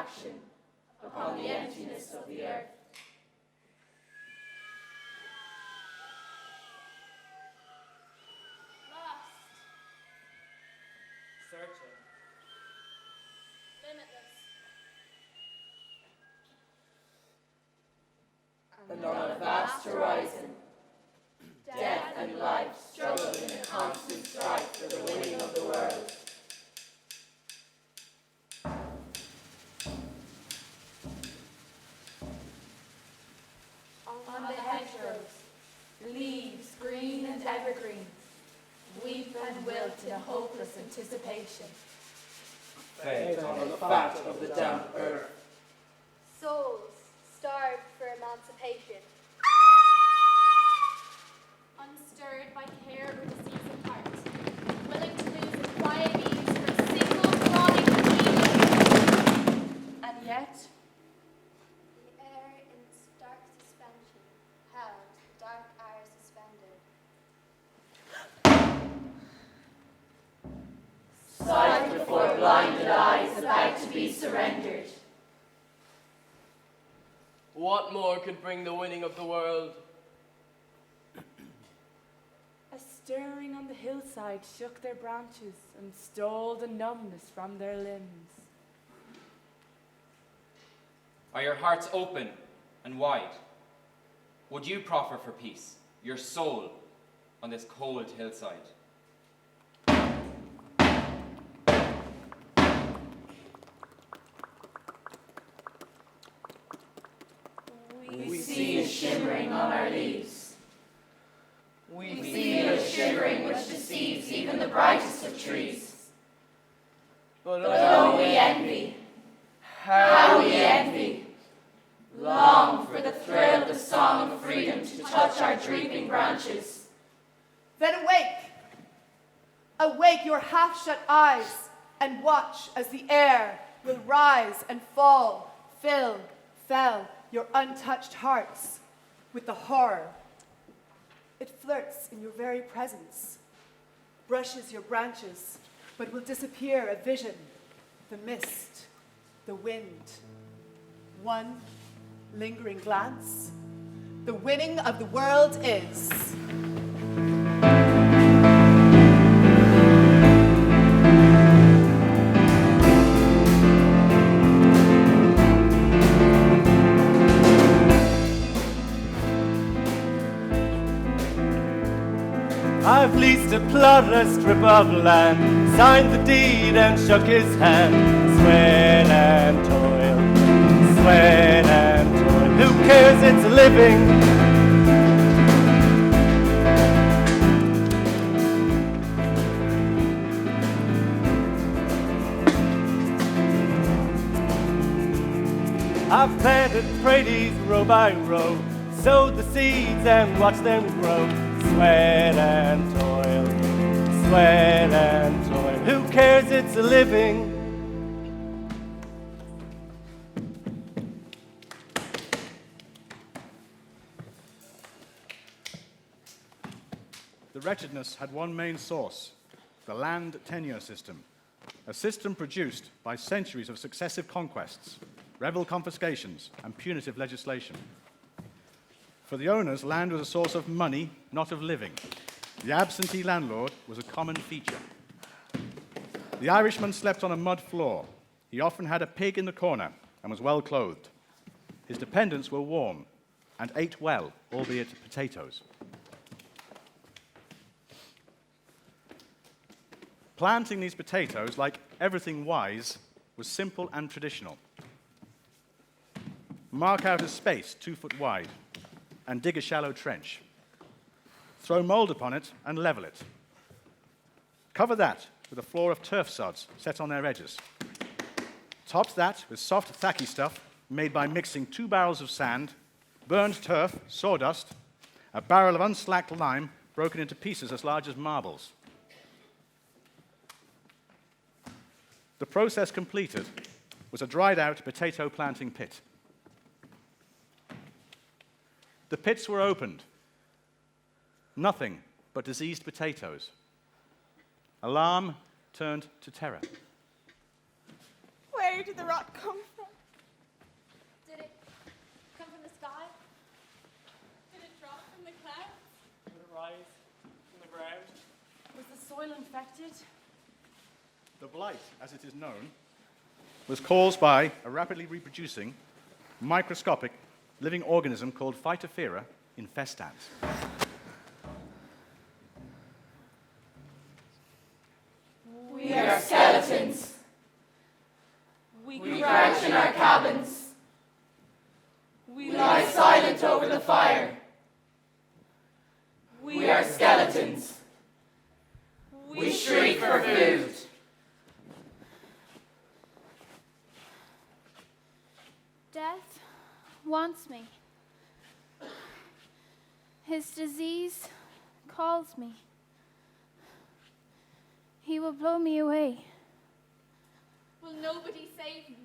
action upon the emptiness of the earth. Lost. Searching. Limitless. And on a vast horizon, death and life struggle in a constant strife for the winning of the world. On the hedgerows, leaves green and evergreen, weep and wilt in hopeless anticipation. Fed on the fat of the damp earth. Souls starved for emancipation. Unstirred by care or disease of heart, willing to lose a quiet ease for a single chronic disease. And yet, The air in stark suspension held the dark hour suspended. Sight before blinded eyes about to be surrendered. What more could bring the winning of the world? a stirring on the hillside shook their branches and stole the numbness from their limbs. Are your hearts open and wide? Would you proffer for peace, your soul, on this cold hillside? We see a shimmering on our leaves. We feel a shivering which deceives even the brightest of trees. But oh, we envy, how we envy, long for the thrill of the song of freedom to touch our drooping branches. Then awake! Awake your half-shut eyes and watch as the air will rise and fall, fill your untouched hearts with the horror. It flirts in your very presence, brushes your branches, but will disappear a vision, the mist, the wind. One lingering glance, the winning of the world is. I've leased a plot, a strip of land, signed the deed and shook his hand. Sweat and toil, sweat and toil. Who cares, it's a living. I've planted praties row by row, sowed the seeds and watched them grow. Sweat and toil, sweat and toil. Who cares, it's a living. The wretchedness had one main source, the land tenure system, a system produced by centuries of successive conquests, rebel confiscations, and punitive legislation. For the owners, land was a source of money, not of living. The absentee landlord was a common feature. The Irishman slept on a mud floor. He often had a pig in the corner and was well clothed. His dependents were warm and ate well, albeit potatoes. Planting these potatoes, like everything wise, was simple and traditional. Mark out a space 2 foot wide and dig a shallow trench. Throw mold upon it and level it. Cover that with a floor of turf sods set on their edges. Top that with soft thacky stuff made by mixing 2 barrels of sand, burned turf, sawdust, a barrel of unslacked lime broken into pieces as large as marbles. The process completed was a dried-out potato planting pit. The pits were opened. Nothing but diseased potatoes. Alarm turned to terror. Where did the rot come from? blighted? The blight, as it is known, was caused by a rapidly reproducing, microscopic living organism called Phytophthora infestans. We are skeletons. We crouch in our cabins. We lie silent over the fire. We are skeletons. We shriek for food. Death wants me. His disease calls me. He will blow me away. Will nobody save me?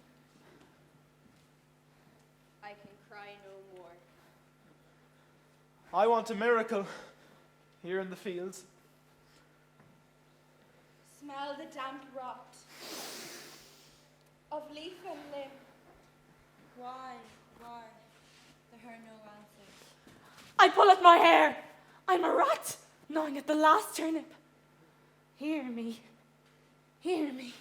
I can cry no more. I want a miracle here in the fields. Smell the damp rot of leaf and limb. Why? There are no answers. I pull at my hair. I'm a rat, gnawing at the last turnip. Hear me. Hear me.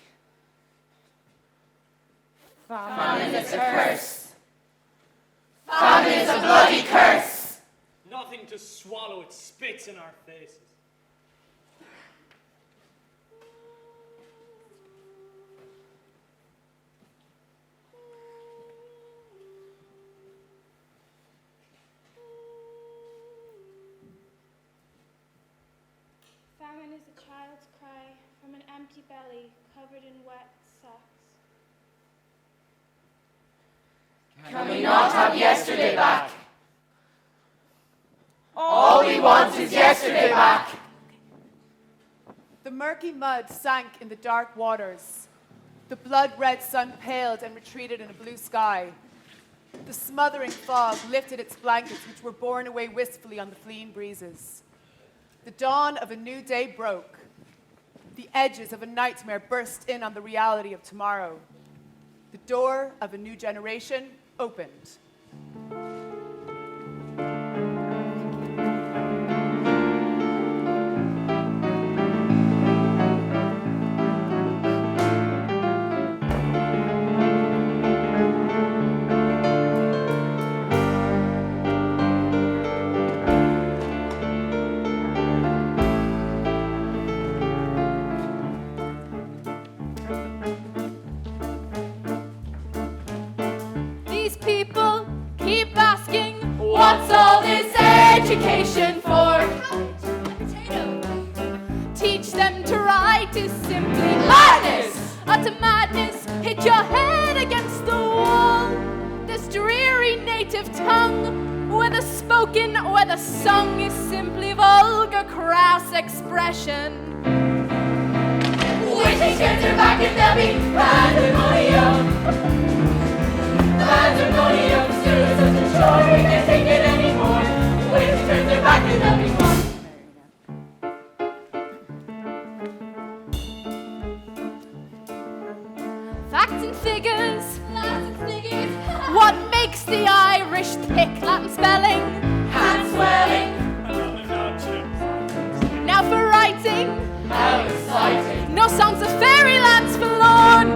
Famine is a curse. Famine is a bloody curse. Nothing to swallow, it spits in our faces. Famine is a child's cry from an empty belly covered in wet socks. Can we not have yesterday back? All we want is yesterday back. The murky mud sank in the dark waters. The blood-red sun paled and retreated in a blue sky. The smothering fog lifted its blankets, which were borne away wistfully on the fleeing breezes. The dawn of a new day broke. The edges of a nightmare burst in on the reality of tomorrow. The door of a new generation opened. What's all this education for? Teach them to write is simply madness. Utter madness, hit your head against the wall. This dreary native tongue, whether spoken, whether sung, is simply vulgar, crass expression. Waiting turns her back and there'll be pandemonium. Pandemonium, still such a chore, we can't take it anymore. Waiting turns her back and there'll be more. Facts and figures. What makes the Irish thick? Latin spelling. Hand swelling. Now for writing. How exciting. No songs of fairylands forlorn.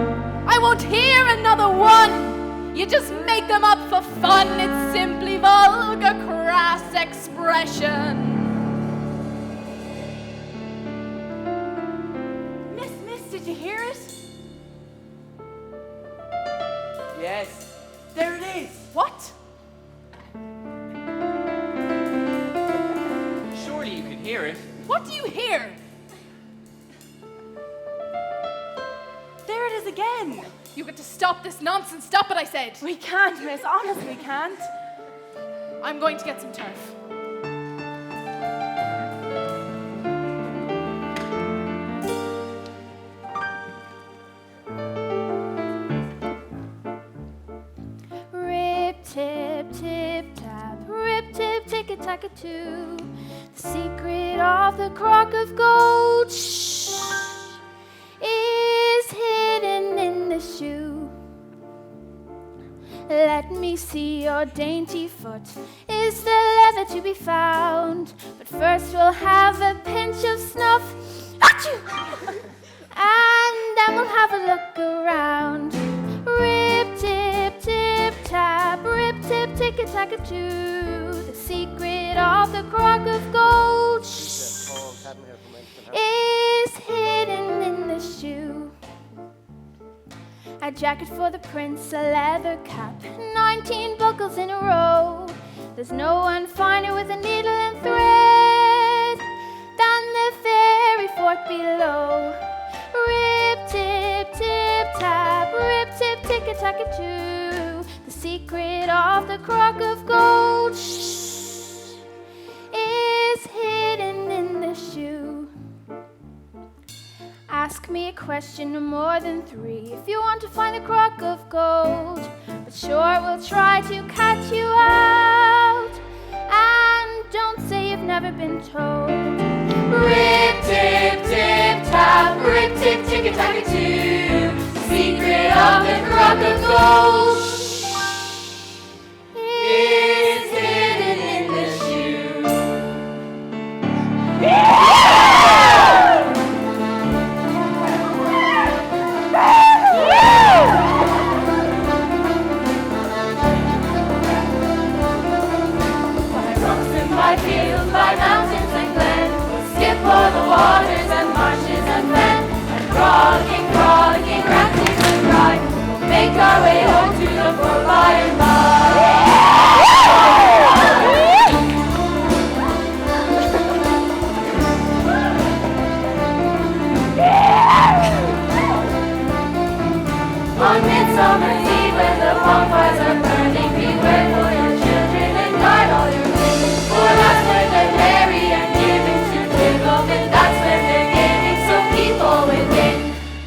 I won't hear another one. You just make them up for fun. It's simply vulgar, crass expression. Miss, did you hear it? Yes, there it is. What? Surely you can hear it. What do you hear? There it is again. You got to stop this nonsense. Stop it, I said. We can't, miss. Honestly, we can't. I'm going to get some turf. Rip, tip, tip, tap. Rip, tip, tick-a-tack-a-too. The secret of the crock of gold is hidden in the shoe. Let me see your dainty foot. Is the leather to be found? But first we'll have a pinch of snuff. Achoo! And then we'll have a look around. Rip, tip, tip, tap. Rip, tip, tick-a-tack-a-choo. The secret of the crock of gold is hidden in the shoe. A jacket for the prince, a leather cap, 19 buckles in a row. There's no one finer with a needle and thread than the fairy fort below. Rip, tip, tip, tap, rip, tip, tick-a-tack-a-choo. The secret of the crock of gold is hidden in the shoe. Ask me a question, no more than 3, if you want to find the crock of gold. But sure, we'll try to catch you out. And don't say you've never been told. Rip, tip, tip, tap, rip, tip, tick-a-tack-a-choo. The secret of the crock of gold is hidden in the shoe. By fields, by mountains and glens, we'll skip o'er the waters and marshes and fen, and frolicking, frolicking, ranting and cry, we'll make our way home to the fort by and On Midsummer's Eve, when the bonfires are burning, beware for your children and guard all your things. For that's when they're merry and giving to tickle, and that's when they're gaming, so keep all within.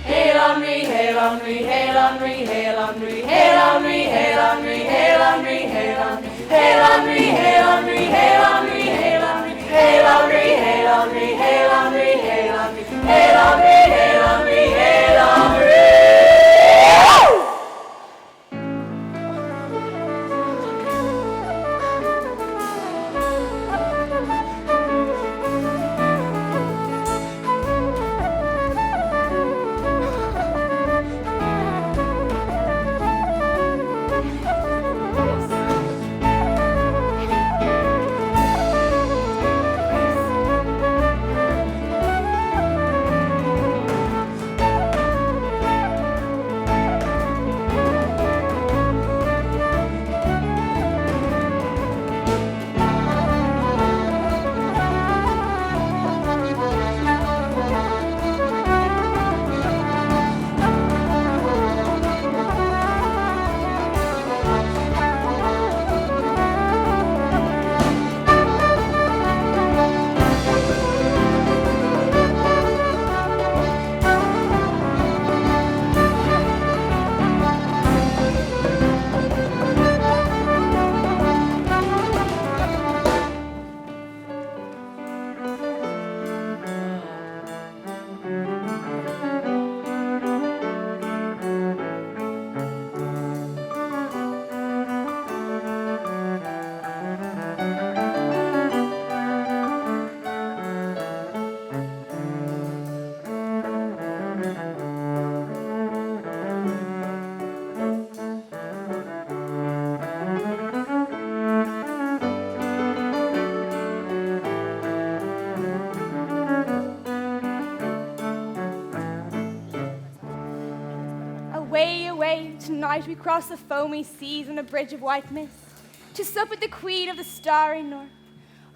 Hail Henry, hail Henry, hail Henry, hail Henry, hail Henry, hail Henry, hail Henry, hail Henry, hail Henry, hail Henry, hail Henry, hail Henry, hail Henry, hail Henry, hail Henry, hail Henry, hail Henry, hail Henry, hail Henry. Tonight we cross the foamy seas on a bridge of white mist, to sup with the queen of the starry north,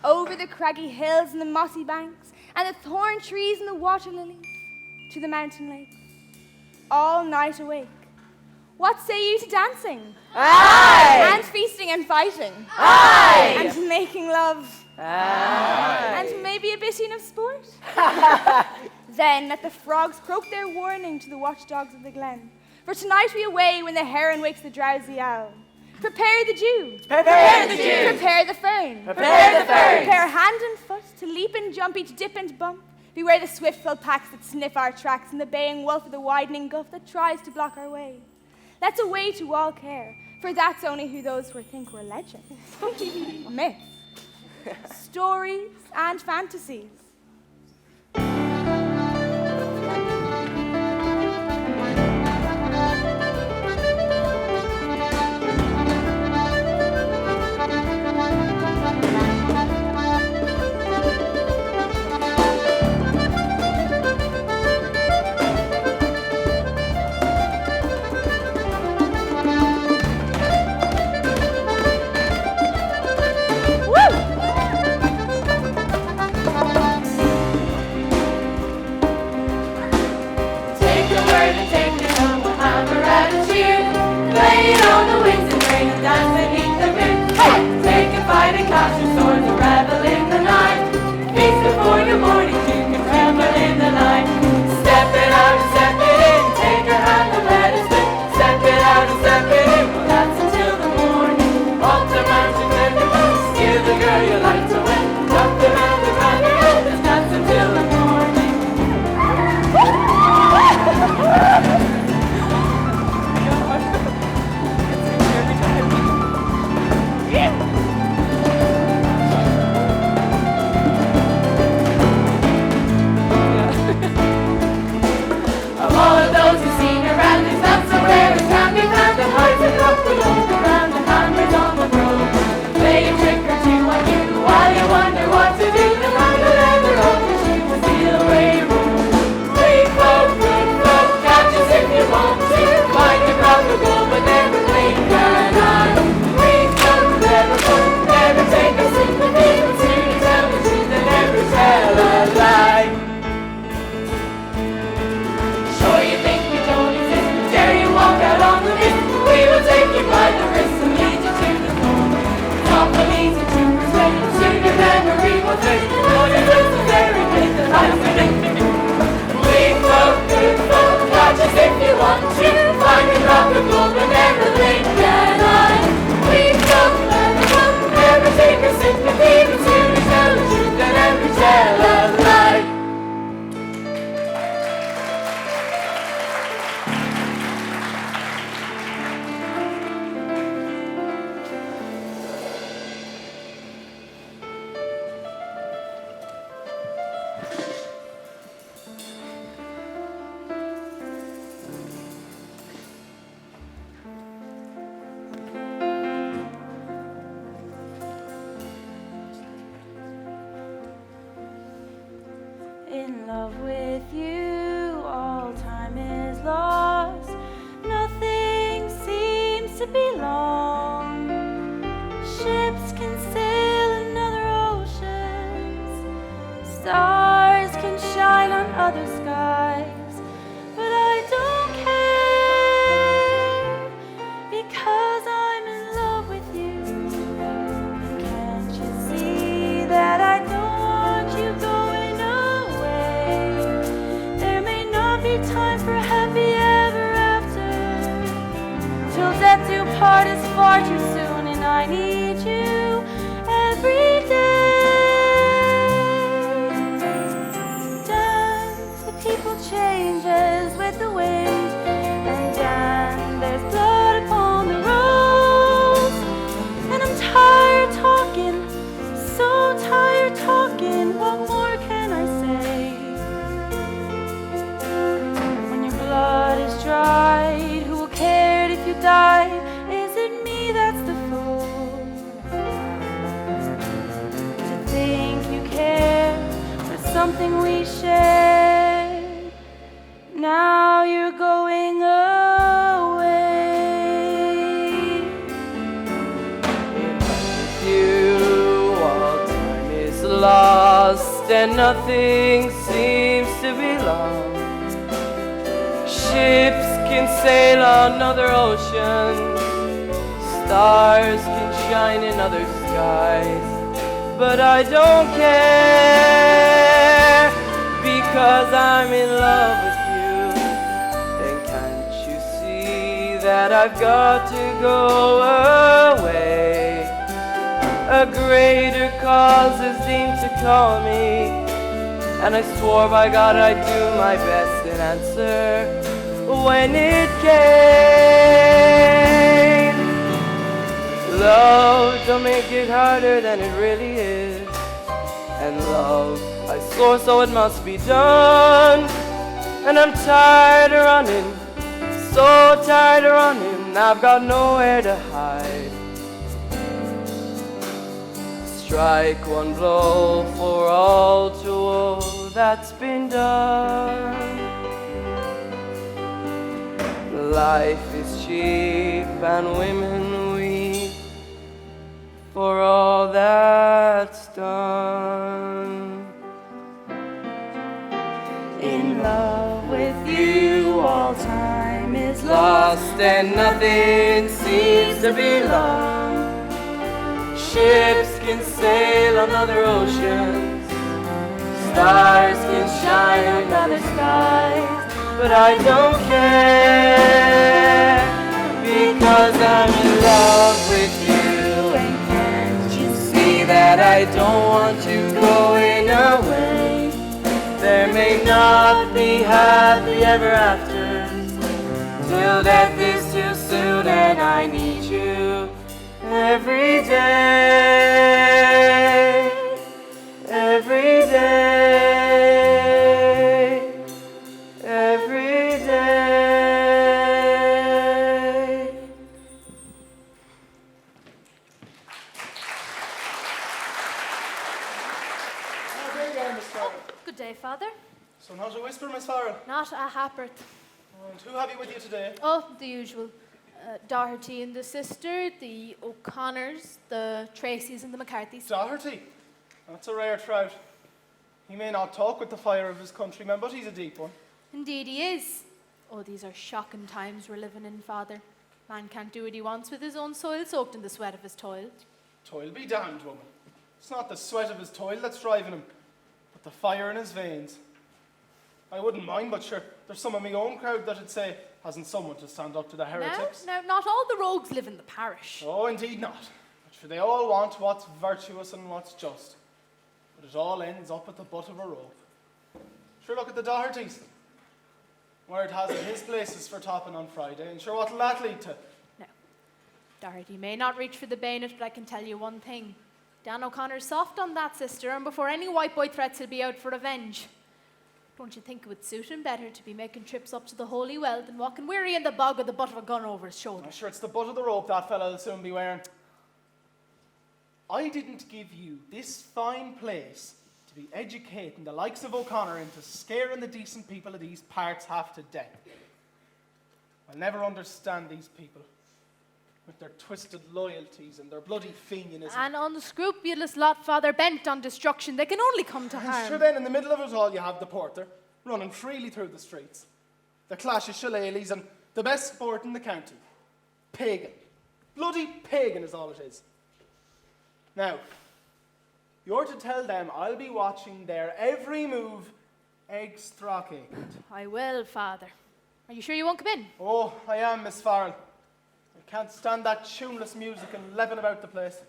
over the craggy hills and the mossy banks, and the thorn trees and the water lilies, to the mountain lakes, all night awake. What say you to dancing? Aye! And feasting and fighting? Aye! And making love? Aye! And maybe a biting of sport? Then let the frogs croak their warning to the watchdogs of the glen. For tonight we away when the heron wakes the drowsy owl. Prepare the dew. Prepare the dew. Prepare the fern. Prepare the fern. Prepare hand and foot to leap and jump, each dip and bump. Beware the swift-filled packs that sniff our tracks, and the baying wolf of the widening gulf that tries to block our way. Let's away to all care, for that's only who those who think we're legends. Myths, stories, and fantasies. dance beneath the moon. Hey! Take a fight and clash your swords and revel in the night. Feast before your morning, you can tremble in the light. Step it out and step it in, take her hand and let it spin. Step it out and step it in, we'll dance until the morning. Up the mountain and the hills, give the girl you like to win. Up the mountain and the hills, let's dance until the morning. Of all of those who've seen around, there's not somewhere it can be found that hides a cup below the ground and hammers on the road. Play a trick or two on you while you wonder what to do. The kind of leather of your shoes to steal away your room. Great folk, good folk, catch us if you want to. Find your crowd of gold but never blink an eye. Great folk, clever folk, never take a sympathy, but soon you tell the truth and never tell a lie. Sure you think we don't exist, but dare you walk out on the mist. We will take you by the wrist and lead you to the throne. It's awful easy to persuade, soon your memory will fade. All you do is the very place that lies within. We folk, good folk, catch us if you want to. Find your drop of gold but never blink an eye. We folk, clever folk, never take a sympathy, but soon you tell the truth and never tell a lie. In love with you, all time is lost. Nothing seems to be long. Ships can sail in other oceans. Stars can shine on other skies. But I don't care because I'm in love with you. Can't you see that I don't want you going away? There may not be time for happy ever after. Till death do part is far too soon, and I need you every day. Dance, the people changes with the wind, and Dan, there's blood upon the rose. And I'm tired talking, so tired talking. What more can I say? When your blood is dried, who will care if you die? Is it me that's the fool? To think you care for something we shared. Now you're going away. With you, all time is lost and nothing seems to be lost. Ships can sail on other oceans. Stars can shine in other skies. But I don't care because I'm in love with you. Then can't you see that I've got to go away? A greater cause is deemed to call me, and I swore by God I'd do my best in answer when it came. Love, don't make it harder than it really is. And love, I swore so it must be done. And I'm tired of running, so tired of running, I've got nowhere to hide. Strike one blow for all to woe that's been done. Life is cheap and women weep for all that's done. In love with you, all time is Lost and nothing seems to belong. Ships can sail on other oceans, stars can shine on other skies, but I don't care, because I'm in love with you. And can't you see that I don't want you going away? There may not be happy ever after, till death is too soon, and I need you every day, every day, every day. Oh, there you are, Miss Farrell. Good day, Father. So not a whisper, Miss Farrell. Not a ha'porth. And who have you with you today? Oh, the usual. Doherty and the sister, the O'Connors, the Tracys and the McCarthys. Doherty? That's a rare trout. He may not talk with the fire of his countrymen, but he's a deep one. Indeed he is. Oh, these are shocking times we're living in, Father. Man can't do what he wants with his own soil soaked in the sweat of his toil. Toil be damned, woman. It's not the sweat of his toil that's driving him, but the fire in his veins. I wouldn't mind, but sure, there's some of my own crowd that'd say, hasn't someone to stand up to the heretics? Now, not all the rogues live in the parish. Oh, indeed not. But sure, they all want what's virtuous and what's just. But it all ends up at the butt of a rope. Sure, look at the Dohertys. Word has it his place is for topping on Friday, and sure, what'll that lead to? No. Doherty may not reach for the bayonet, but I can tell you one thing. Dan O'Connor's soft on that, sister, and before any white boy threats, he'll be out for revenge. Don't you think it would suit him better to be making trips up to the Holy Well than walking weary in the bog with the butt of a gun over his shoulder? I'm sure it's the butt of the rope that fella'll soon be wearing. I didn't give you this fine place to be educating the likes of O'Connor into scaring the decent people of these parts half to death. I'll never understand these people, with their twisted loyalties and their bloody fiendianism. An unscrupulous lot, Father, bent on destruction. They can only come to harm. Sure then, in the middle of it all, you have the porter, running freely through the streets. The clash of shillelaghs and the best sport in the county. Pagan. Bloody pagan is all it is. Now, you're to tell them I'll be watching their every move, eggs throcking. I will, Father. Are you sure you won't come in? Oh, I am, Miss Farrell. I can't stand that tuneless music and lepping about the place.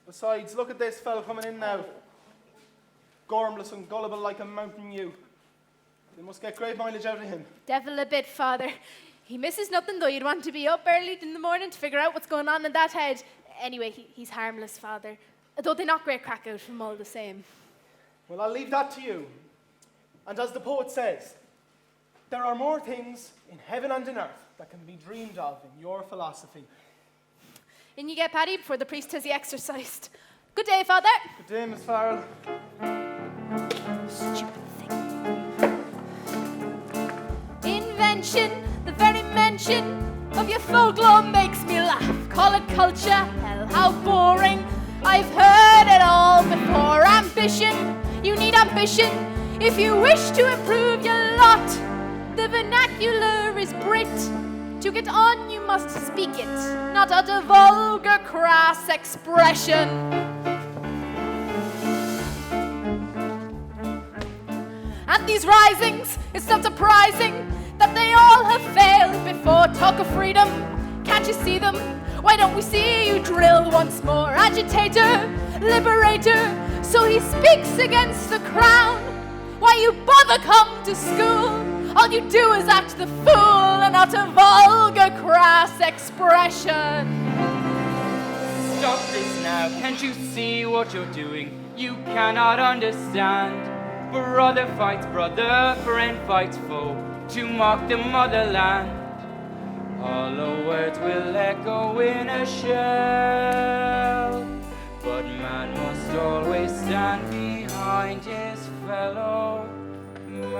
Besides, look at this fella coming in now. Gormless and gullible like a mountain ewe. They must get great mileage out of him. Devil a bit, Father. He misses nothing, though. You'd want to be up early in the morning to figure out what's going on in that head. Anyway, he's harmless, Father. Though they knock great crack out of him all the same. Well, I'll leave that to you. And as the poet says, there are more things in heaven and in earth that can be dreamed of in your philosophy. In you get, Paddy, before the priest has you exorcised. Good day, Father. Good day, Miss Farrell. Stupid thing. Invention, the very mention of your folklore makes me laugh. Call it culture, hell, how boring. I've heard it all before. Ambition, you need ambition if you wish to improve your lot. The vernacular is Brit. To get on, you must speak it, not utter vulgar, crass expression. At these risings, it's not surprising that they all have failed before. Talk of freedom, can't you see them? Why don't we see you drill once more? Agitator, liberator, so he speaks against the crown. Why you bother come to school? All you do is act the fool and utter vulgar, crass expression. Stop this now, can't you see what you're doing? You cannot understand. Brother fights brother, friend fights foe, to mock the motherland. Hollow words will echo in a shell, but man must always stand behind his fellow man.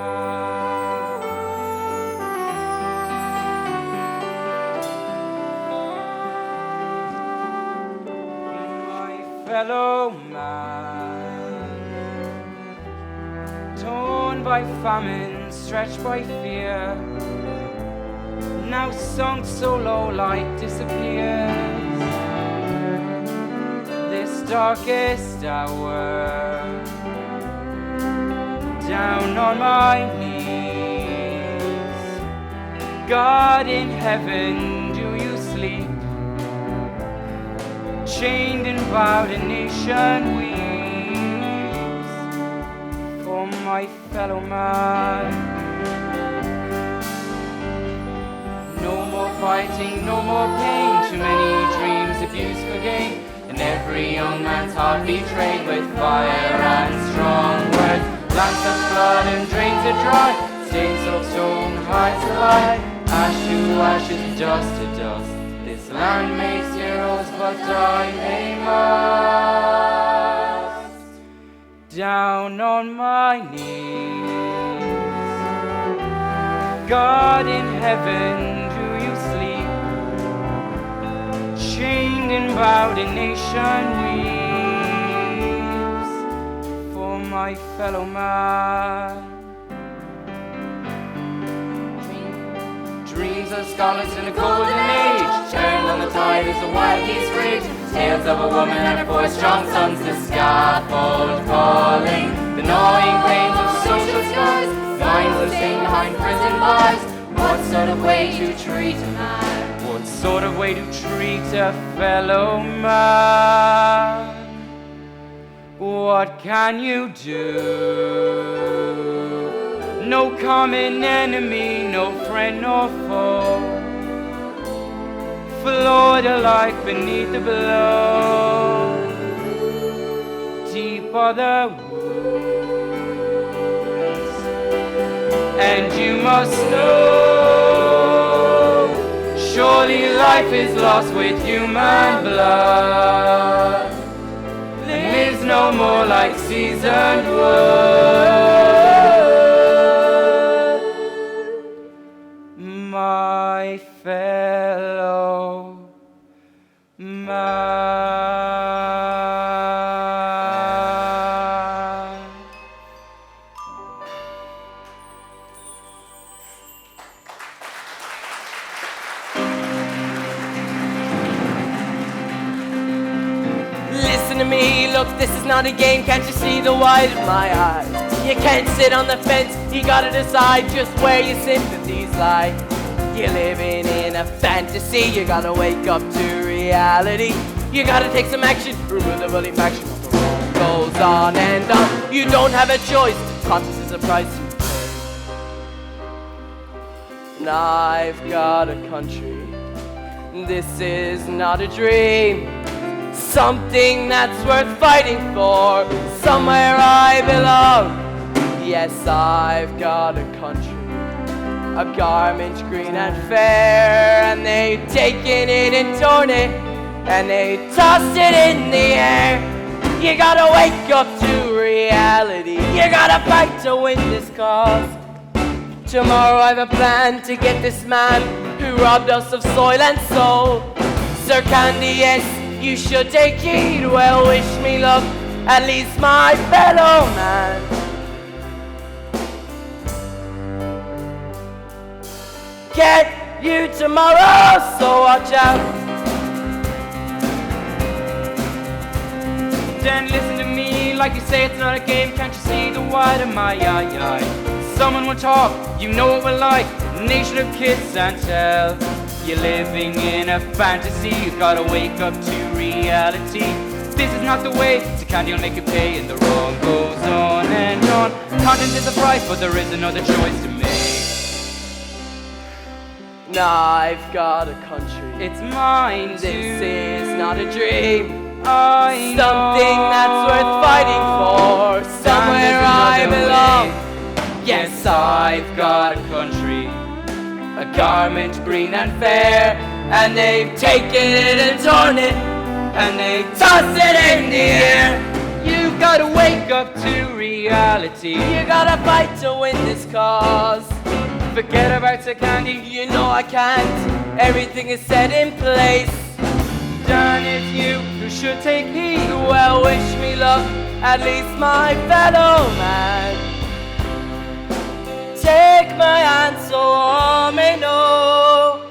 My fellow man, torn by famine, stretched by fear, now sunk so low light disappears. This darkest hour, down on my knees. God in heaven, do you sleep? Chained and bowed, a nation weeps for my fellow man. No more fighting, no more pain, too many dreams abused for gain, and every young man's heart betrayed with fire and strong words. Lands of blood and drains it dry, stains of stone hides the light, ash to ashes, dust to dust. This land makes heroes, but die they must. Down on my knees, God in heaven, do you sleep? Chained and bowed, a nation weeps for my fellow man. Dreams of scholars in a golden age, turned on the tide as the wild geese rage. Tales of a woman and her 4 strong sons, the scaffold calling, the gnawing pains of social scars, mindless thing behind prison bars. What sort of way to treat a man? What sort of way to treat a fellow man? What can you do? No common enemy, no friend nor foe, flawed alike beneath the blow. Deep are the wounds, and you must know, surely life is lost with human blood. Lives no more like seasoned wood. My fellow man. Listen to me, look, this is not a game. Can't you see the white of my eyes? You can't sit on the fence, you gotta decide just where your sympathies lie. You're living in a fantasy, you gotta wake up to reality. You gotta take some action, remove the bully faction. The wrong goes on and on. You don't have a choice, conscience is a price you pay. And I've got a country, this is not a dream. Something that's worth fighting for, somewhere I belong. Yes, I've got a country, a garment green and fair, and they've taken it and torn it, and they tossed it in the air. You gotta wake up to reality, you gotta fight to win this cause. Tomorrow I have a plan to get this man who robbed us of soil and soul. Sir Candy, yes, you should take heed, well wish me luck, at least my fellow man. Get you tomorrow, so watch out. Then listen to me, like you say it's not a game. Can't you see the white of my eye? Someone will talk, you know what we're like, nation of kiss and tell. You're living in a fantasy, you've gotta wake up to reality. This is not the way, so Candy will make you pay, and the wrong goes on and on. Content is a price, but there is another choice to make. Now I've got a country, it's mine too. This is not a dream. I Something know that's worth fighting for, somewhere I belong. Yes, I've got a country, a garment green and fair, and they've taken it and torn it, and they tossed it in the air. You've gotta wake up to reality, you gotta fight to win this cause. Forget about Sir Candy, you know I can't, everything is set in place. Dan, it's you who should take heed. Well, wish me luck, at least my fellow man. Take my hand so all may know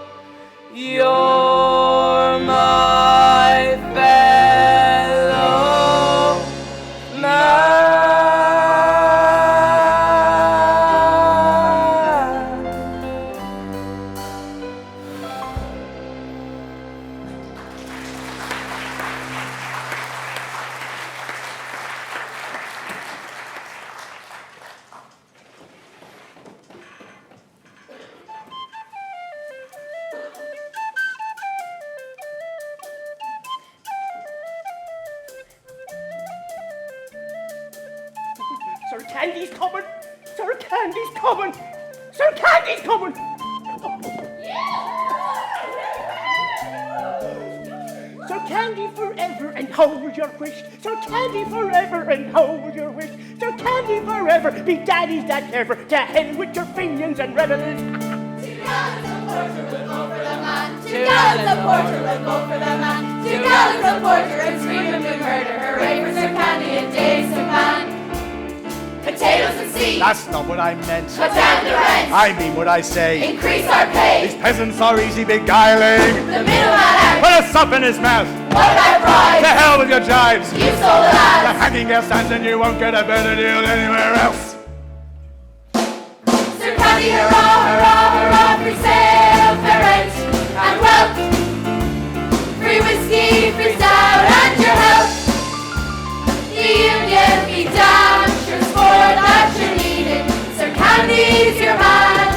Candy's coming! Sir Candy's coming! Sir Candy's coming! Sir Candy forever and hold your wish. Sir Candy forever and hold your wish. Sir Candy forever, be daddy's that clever. To hell with your opinions and rebels. 2 gallons of porter will go for the man. 2 gallons of porter will go for the man. 2 gallons of porter and screaming with murder. Hooray for Sir Candy and Dave's and pan. Potatoes and seeds. That's not what I meant. Cut down the rent. I mean what I say. Increase our pay. These peasants are easy beguiling. The middleman out. Put a sup in his mouth. What about bribes? To hell with your jives. You sold the lads. The hanging girl stands and you won't get a better deal anywhere else. Sir Candy, hurrah, hurrah, hurrah, free sale, fair rent and wealth. Free whiskey, free stout and your health. The union be damned, sure sport that you're needed. Sir Candy's your man.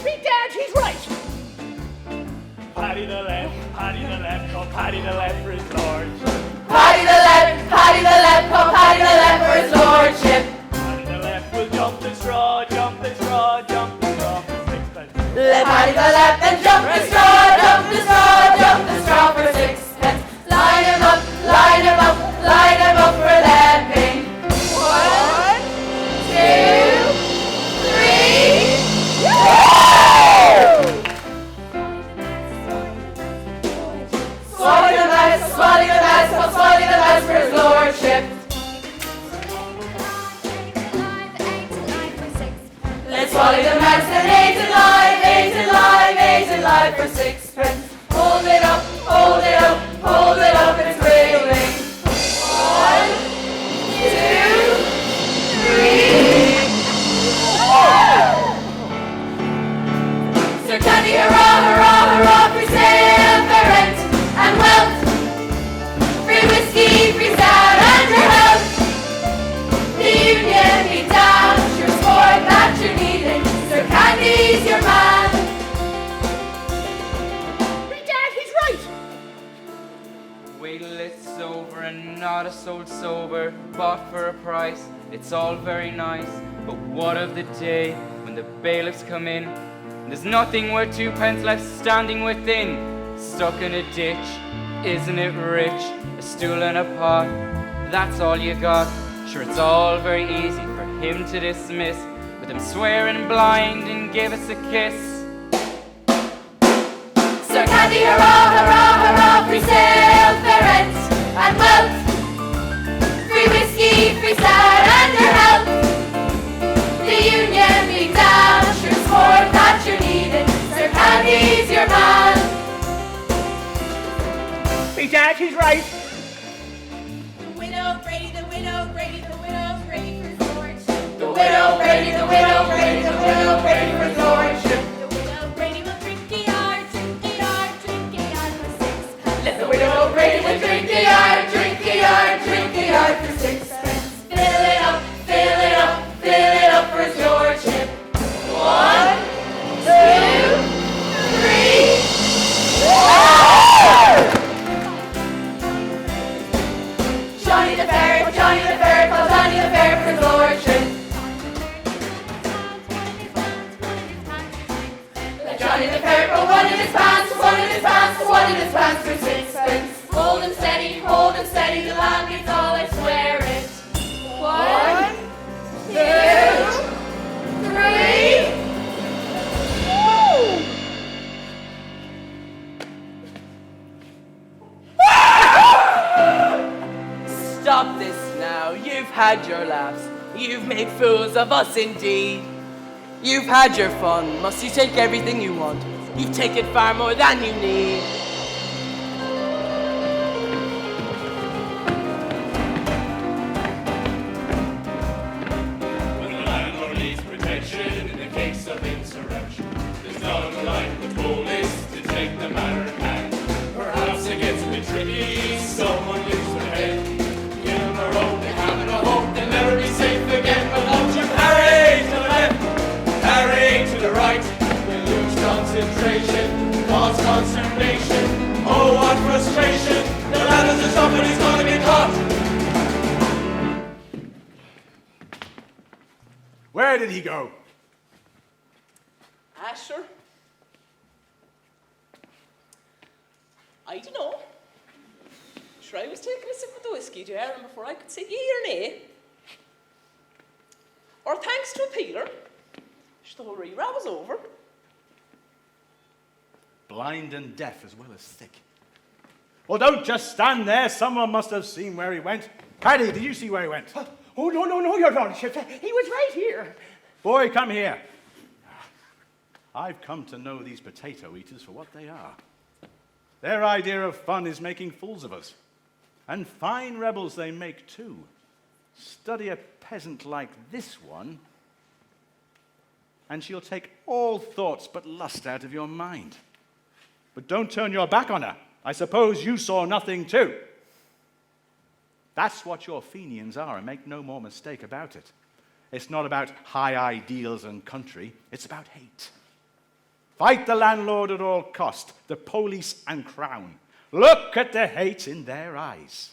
Be dad, he's right. Paddy the left, call Paddy the left for his lordship. Paddy the left, call Paddy the left for his lordship. Paddy the left will jump the straw, jump the straw, jump the straw for sixpence. Let Paddy the left and jump the straw, jump the straw, jump the straw for sixpence. Line him up, line him up, line him up for lambing. 1, 2, 3. Swally the mouse, swally the mouse, call Swally the mouse for his lordship. Let's swally the mouse and 8 alive, 8 alive, 8 alive for sixpence. Hold it up, hold it up, hold it up, it's railing. 1, 2, 3. Sir Candy, hurrah, hurrah, hurrah, free sale, fair rent and wealth. Free whiskey, free stout and your health. The union be down, sure sport that you're needing. Sir Candy's your man. Be dad, he's right. Wait till it's over and not a soul sober, bought for a price. It's all very nice, but what of the day when the bailiffs come in? And there's nothing worth 2 pence left standing within. Stuck in a ditch, isn't it rich? A stool and a pot, that's all you got. Sure, it's all very easy for him to dismiss, with him swearing blind and give us a kiss. Sir Candy, hurrah, hurrah, hurrah, free sale, fair rent and wealth. Free whiskey, free stout and your health. The union be down, sure sport that you're needed. Sir Candy's your man. Be dad, he's right. The widow Brady, the widow Brady, the widow Brady for his lordship. The widow Brady, the widow Brady, the widow Brady for his lordship. The widow Brady will drink a yard, drink a yard, drink a yard for sixpence. Let the widow Brady will drink a yard, drink a yard, drink a yard for sixpence. Fill it up, fill it up, fill it up for his lordship. 1, 2, 3. Johnny the ferret, call Johnny the ferret for his lordship. Let Johnny the ferret roll one in his pants, one in his pants, one in his pants for sixpence. Hold him steady, the land gets all, I swear it. 1, 2, 3. Stop this now. You've had your laughs. You've made fools of us indeed. You've had your fun. Must you take everything you want? You've taken far more than you need. When the landlord needs protection in the case of insurrection, there's not a line the police to take the matter in hand. Perhaps it gets a bit tricky, someone lose their head. Give them a rope, they haven't a hope, they'll never be safe again. But won't you harry to the left, harry to the right? We'll lose concentration, cause consternation. Oh, what frustration! The land is a stop and he's gonna get caught. Where did he go? Asher? I don't know. Sure, I was taking a sip of the whiskey, Aaron, before I could say yea or nay. Or thanks to a peeler, the whole re-row was over. Blind and deaf as well as thick. Well, don't just stand there. Someone must have seen where he went. Paddy, did you see where he went? Oh, no, your lordship. He was right here. Boy, come here. I've come to know these potato eaters for what they are. Their idea of fun is making fools of us. And fine rebels they make, too. Study a peasant like this one, and she'll take all thoughts but lust out of your mind. But don't turn your back on her. I suppose you saw nothing, too. That's what your Fenians are, and make no more mistake about it. It's not about high ideals and country. It's about hate. Fight the landlord at all cost, the police and crown. Look at the hate in their eyes.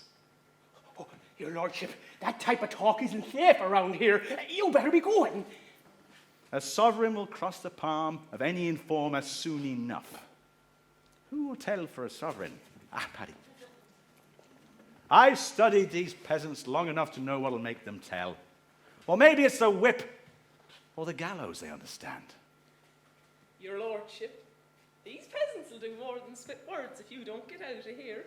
Oh, your lordship, that type of talk isn't safe around here. You better be going. A sovereign will cross the palm of any informer soon enough. Who will tell for a sovereign? Ah, Paddy. I've studied these peasants long enough to know what'll make them tell. Or maybe it's the whip or the gallows they understand. Your lordship, these peasants will do more than spit words if you don't get out of here.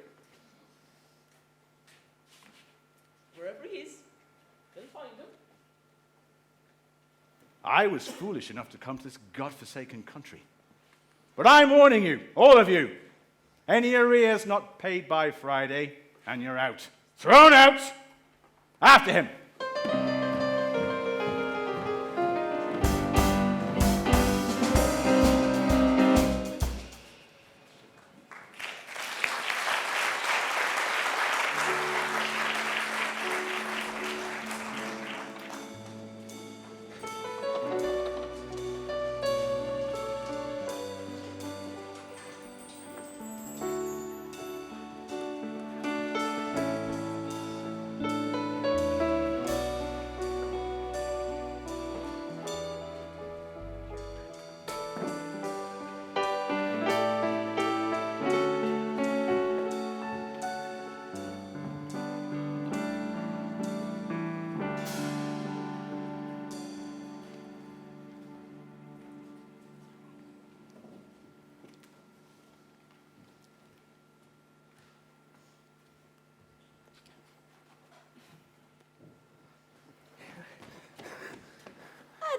Wherever he is, they'll find him. I was foolish enough to come to this godforsaken country. But I'm warning you, all of you, any arrears not paid by Friday, and you're out. Thrown out! After him!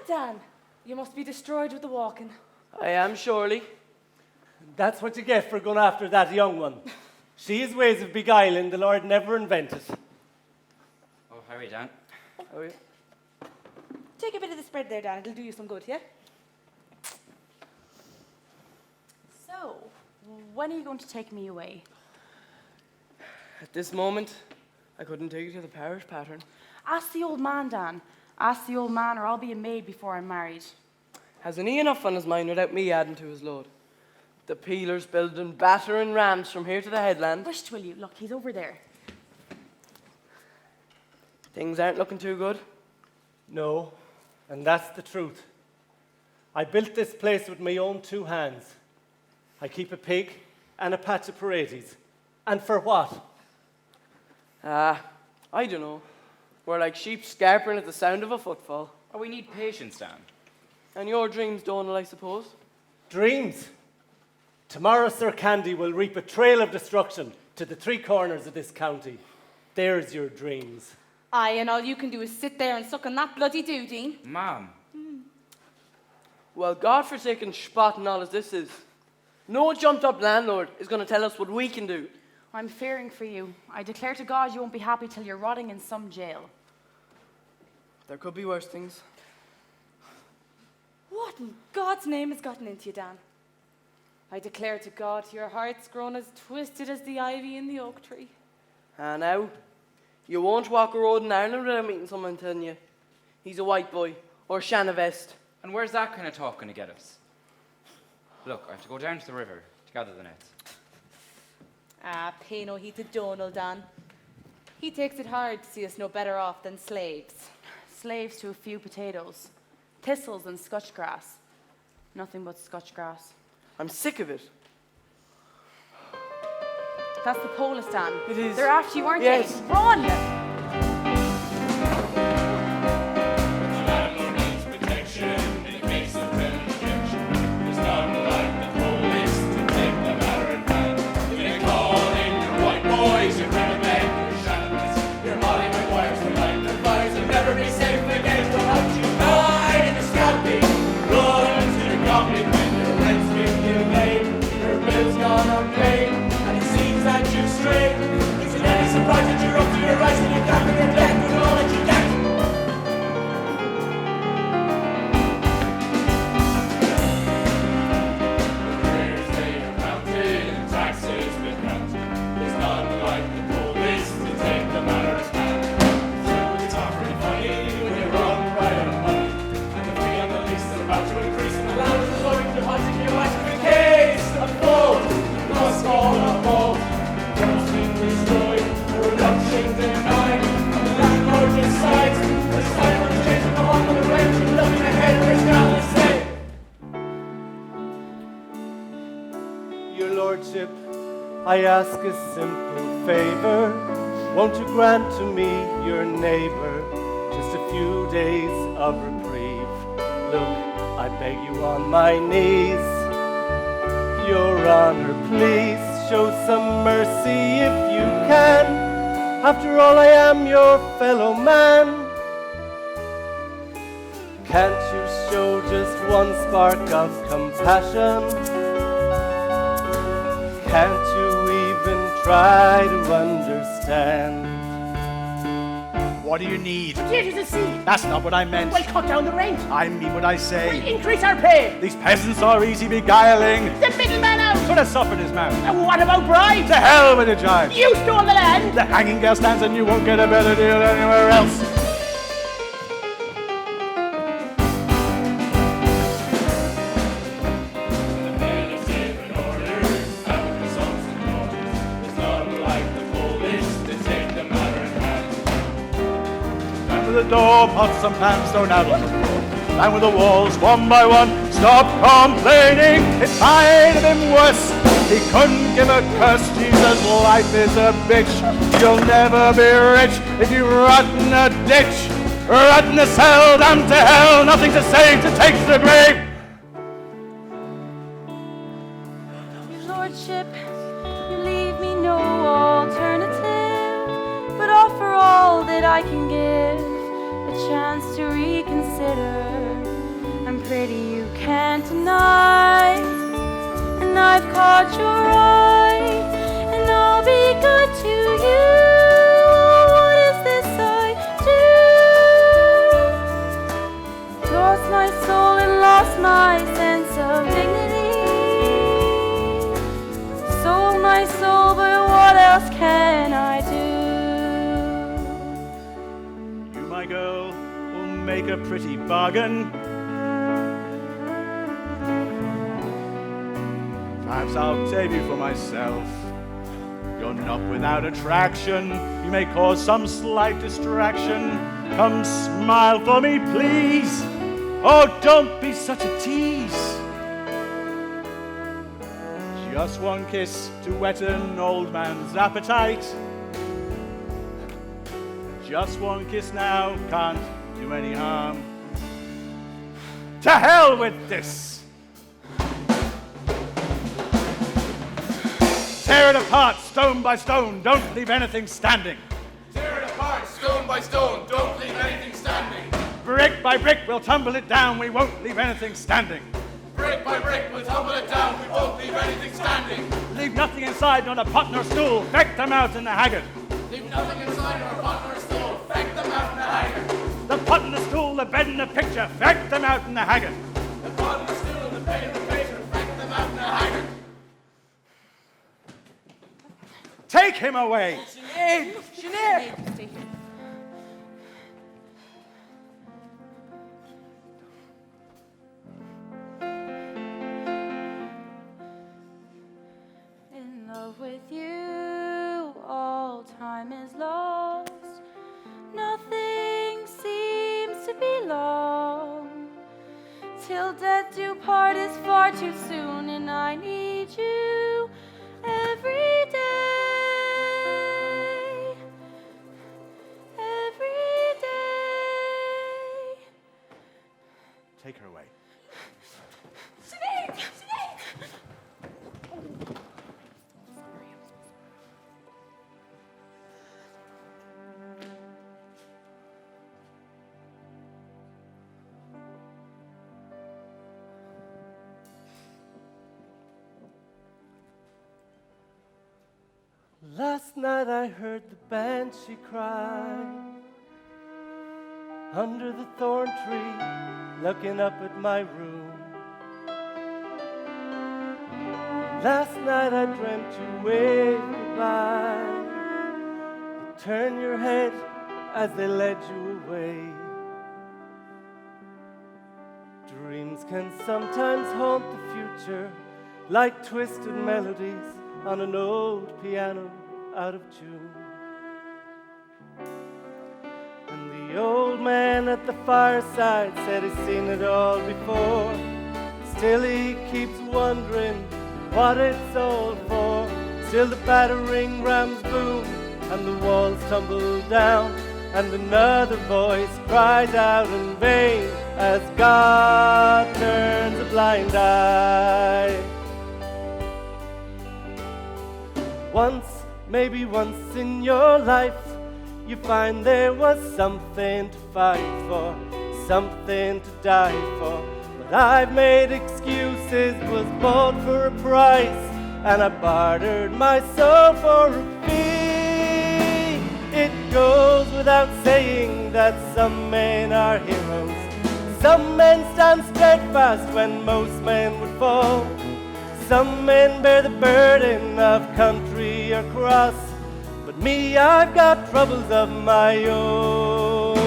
Dan, you must be destroyed with the walking. I am, surely. That's what you get for going after that young one. She has ways of beguiling the Lord never invented. Oh, how are you, Dan? How are you? Take a bit of the spread there, Dan. It'll do you some good, yeah? So, when are you going to take me away? At this moment, I couldn't take you to the parish pattern. Ask the old man, Dan. Ask the old man, or I'll be a maid before I'm married. Hasn't he enough on his mind without me adding to his load? The peelers building battering rams from here to the headland. Wisht, will you? Look, he's over there. Things aren't looking too good. No, and that's the truth. I built this place with my own two hands. I keep a pig and a patch of paredes. And for what? I don't know. We're like sheep scarpering at the sound of a footfall. Oh, we need patience, Dan. And your dreams, Donal, I suppose? Dreams? Tomorrow Sir Candy will reap a trail of destruction to the three corners of this county. There's your dreams. Aye, and all you can do is sit there and suck on that bloody duty. Mom. Well, godforsaken spot and all as this is, no jumped-up landlord is going to tell us what we can do. I'm fearing for you. I declare to God you won't be happy till you're rotting in some jail. There could be worse things. What in God's name has gotten into you, Dan? I declare to God your heart's grown as twisted as the ivy in the oak tree. And now, you won't walk a road in Ireland without meeting someone telling you he's a white boy or Shanna vest. And where's that kind of talk going to get us? Look, I have to go down to the river to gather the nets. Pay no heed to Donal, Dan. He takes it hard to see us no better off than slaves. Slaves to a few potatoes. thistles and scotch grass. Nothing but scotch grass. I'm sick of it. That's the police, Dan. It is. They're after you, aren't Yes. they? Run! Landlord needs protection in case of an injection. There's none like the police to take the matter in hand. You call in your white boys, your criminal, your shamans, your Molly McGuire's to light the fires and never be safe again. So out you die in the scalping, run to the goblin when your rent's been delayed, your bill's gone unpaid, and it seems that you've strayed. Is it any surprise that you're up to your eyes and you're grabbing your neck with all that you get? Your Lordship, I ask a simple favor. Won't you grant to me, your neighbor, just a few days of reprieve? Look, I beg you on my knees. Your Honor, please show some mercy if you can. After all, I am your fellow man. Can't you show just one spark of compassion? Can't you even try to understand? What do you need? Potatoes and seed. That's not what I meant. We'll cut down the rent. I mean what I say. We'll increase our pay. These peasants are easy beguiling. The middleman out. Put a sop in his mouth. And what about bribes? To hell with the jive. You stole the land. The hanging girl stands and you won't get a better deal anywhere else. The door, pots and pans thrown out on the floor. Down with the walls, one by one. Stop complaining, it might have been worse. He couldn't give a curse. Jesus, life is a bitch. You'll never be rich if you rot in a ditch. Rot in a cell, damn to hell. Nothing to say to take to the grave. Your Lordship, you leave me no alternative, but offer all that I can give. Chance to reconsider. I'm pretty, you can't deny. And I've caught your eye, and I'll be good to you. What is this I do? Lost my soul and lost my sense of dignity. Sold my soul, but what else can I do? My girl will make a pretty bargain. Perhaps I'll save you for myself. You're not without attraction. You may cause some slight distraction. Come smile for me, please. Oh, don't be such a tease. Just one kiss to whet an old man's appetite. Just one kiss now can't do any harm. To hell with this! Tear it apart, stone by stone, don't leave anything standing. Tear it apart, stone by stone, don't leave anything standing. Brick by brick, we'll tumble it down, we won't leave anything standing. Brick by brick, we'll tumble it down, we won't leave anything standing. Leave nothing inside, not a pot nor stool, feck them out in the haggard. Leave nothing inside nor a pot nor a stool, feck them out in the haggard. The pot and the stool, the bed and the picture, feck them out in the haggard. The pot and the stool, the bed and the picture, feck them out in the haggard. Take him away! Sinead! In love with you, all time is lost. Nothing seems to be long. till death do part is far too soon, and I need you every day, every day. Take her away. Sinead! Sinead! Last night I heard the banshee cry under the thorn tree, looking up at my room. Last night I dreamt you waved goodbye. You turned your head as they led you away. Dreams can sometimes haunt the future like twisted melodies on an old piano out of tune. And the old man at the fireside said he's seen it all before. Still he keeps wondering what it's all for. Still the battering rams boom and the walls tumble down, and another voice cries out in vain as God turns a blind eye. Once, maybe once in your life, you find there was something to fight for, something to die for. But I've made excuses, was bought for a price, and I bartered my soul for a fee. It goes without saying that some men are heroes. Some men stand steadfast when most men would fall. Some men bear the burden of country or cross, but me, I've got troubles of my own.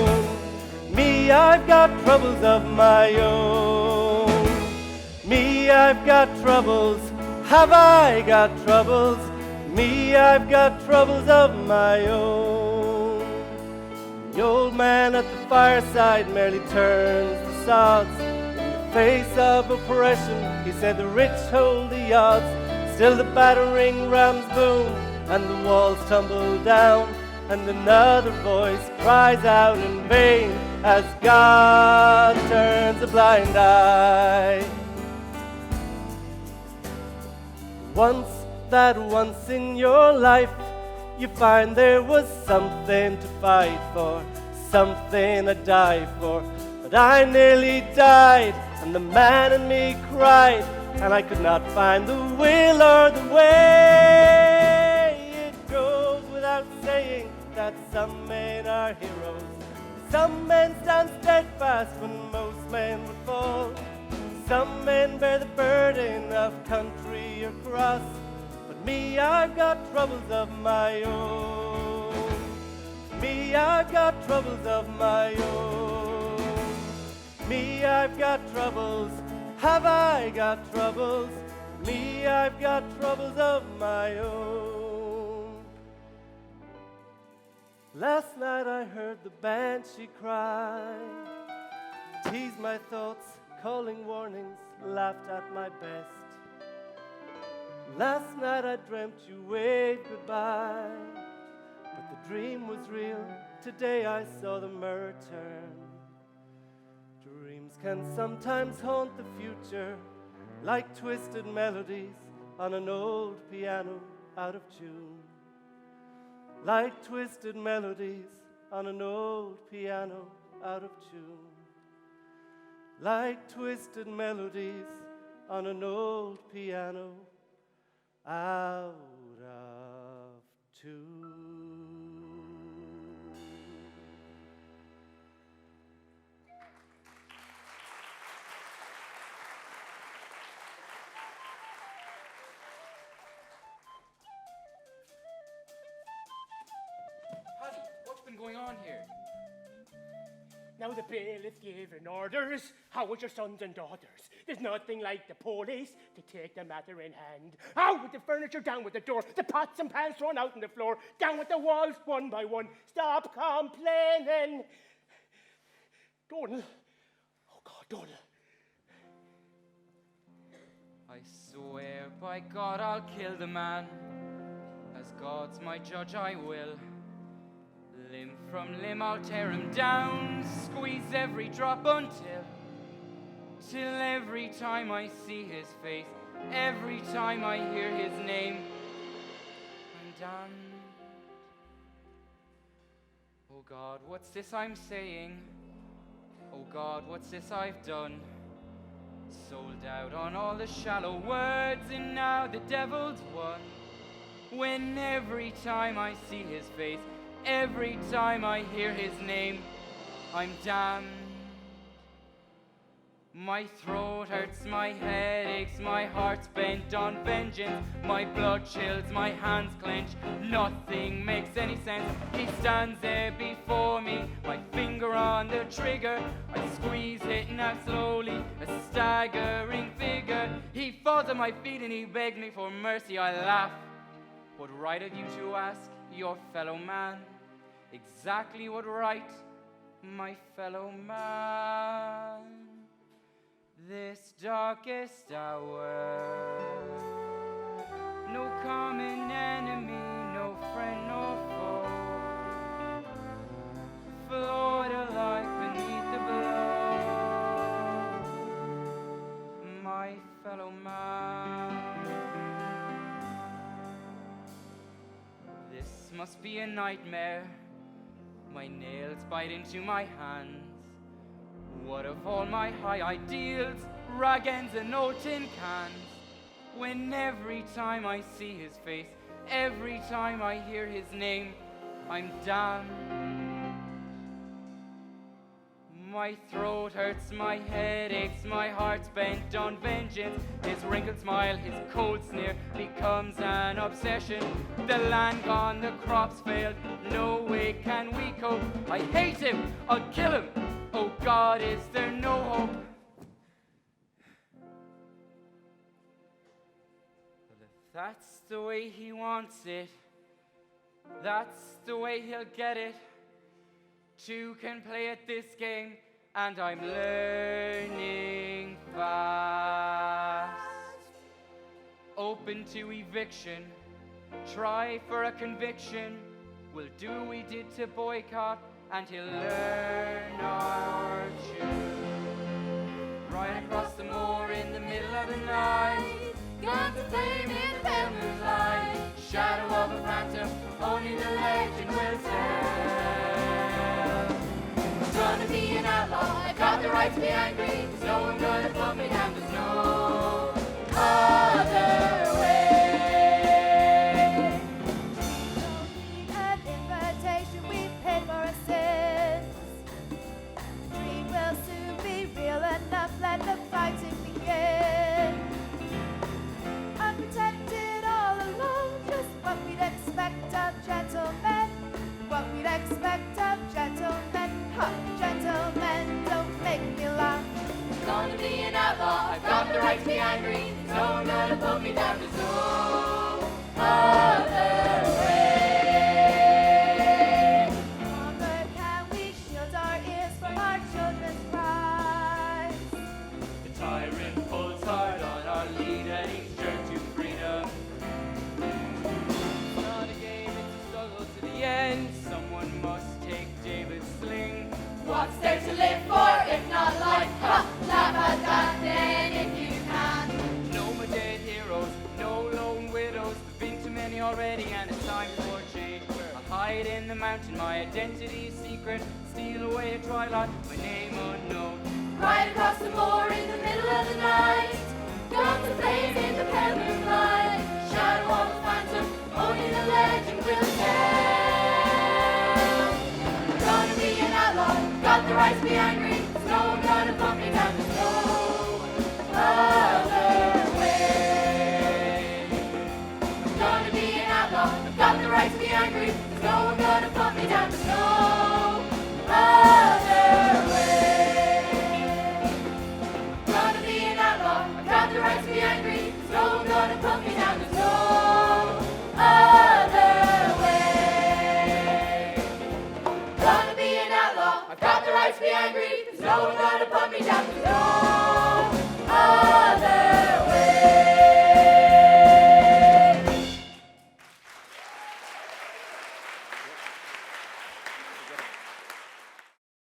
Me, I've got troubles of my own. Me, I've got troubles. Have I got troubles? Me, I've got troubles of my own. The old man at the fireside merely turns the sods. Face of oppression, he said the rich hold the odds. Still the battering rams boom and the walls tumble down, and another voice cries out in vain as God turns a blind eye. Once in your life, you find there was something to fight for, something to die for. But I nearly died, and the man in me cried, and I could not find the will or the way. It goes without saying that some men are heroes. Some men stand steadfast when most men would fall. Some men bear the burden of country or cross. But me, I've got troubles of my own. Me, I've got troubles of my own. Me, I've got troubles. Have I got troubles? Me, I've got troubles of my own. Last night I heard the banshee cry, teased my thoughts, calling warnings, laughed at my best. Last night I dreamt you waved goodbye, but the dream was real. Today I saw the mirror turn. Dreams can sometimes haunt the future like twisted melodies on an old piano out of tune. Like twisted melodies on an old piano out of tune. Like twisted melodies on an old piano out of tune. What's been going on here? Now the bailiff giving orders. How was your sons and daughters? There's nothing like the police to take the matter in hand. Out with the furniture, down with the door, the pots and pans thrown out on the floor, down with the walls one by one. Stop complaining. Donal. Oh God, Donal. I swear by God I'll kill the man. As God's my judge I will. Limb from limb I'll tear him down. Squeeze every drop till every time I see his face, every time I hear his name, I'm damned. Oh God, what's this I'm saying? Oh God, what's this I've done? Sold out on all the shallow words, and now the devil's won. When every time I see his face, every time I hear his name, I'm damned. My throat hurts, my head aches, my heart's bent on vengeance. My blood chills, my hands clench, nothing makes any sense. He stands there before me, my finger on the trigger. I squeeze it now slowly, a staggering figure. He falls at my feet and he begs me for mercy. I laugh. What right have you to ask your fellow man? Exactly what right, my fellow man? This darkest hour, no common enemy, no friend, no foe, float alike beneath the blow, my fellow man. This must be a nightmare, my nails bite into my hands. What of all my high ideals, rag ends and old tin cans? When every time I see his face, every time I hear his name, I'm damned. My throat hurts, my head aches, my heart's bent on vengeance. His wrinkled smile, his cold sneer becomes an obsession. The land gone, the crops failed, no way can we cope. I hate him, I'll kill him. Oh God, is there no hope? Well, if that's the way he wants it, that's the way he'll get it. Two can play at this game, and I'm learning fast. Open to eviction, try for a conviction. We'll do what we did to boycott, and he'll learn our tune. Right across the moor in the middle of the night, guns a flame in the pale moonlight. Shadow of a phantom, only the legend will tell. I'm gonna be an outlaw, I've got the right to be angry. There's no one gonna put me down, there's no other way. Let the fighting begin. Unprotected all alone, just what we'd expect of gentlemen. What we'd expect of gentlemen. Ha, gentlemen, don't make me laugh. I'm gonna be an outlaw, I've got the right to be angry. There's no one gonna put me down, there's no other way. Longer can we shield our ears from our children's cries? Tyrant pulls hard on our lead and he's turned to freedom. It's not a game, it's a struggle to the end. Someone must take David's sling. What's there to live for if not life? Ha! Laugh at that then if you can. No more dead heroes, no lone widows. There've been too many already and it's time for change. I'll hide in the mountain, my identity is secret. Steal away at twilight, my name unknown. Right across the moor in the middle of the night, guns a flame in the pale moonlight. Shadow of a phantom, only the legend will tell. I'm gonna be an outlaw, got the right to be angry. There's no one gonna put me down, there's no other way. I'm gonna be an outlaw, I've got the right to be angry. There's no one gonna put me down, there's no other way. The right to be angry, there's no one gonna put me down, there's no other way. Gonna be an outlaw, I've got the right to be angry, there's no one gonna put me down, there's no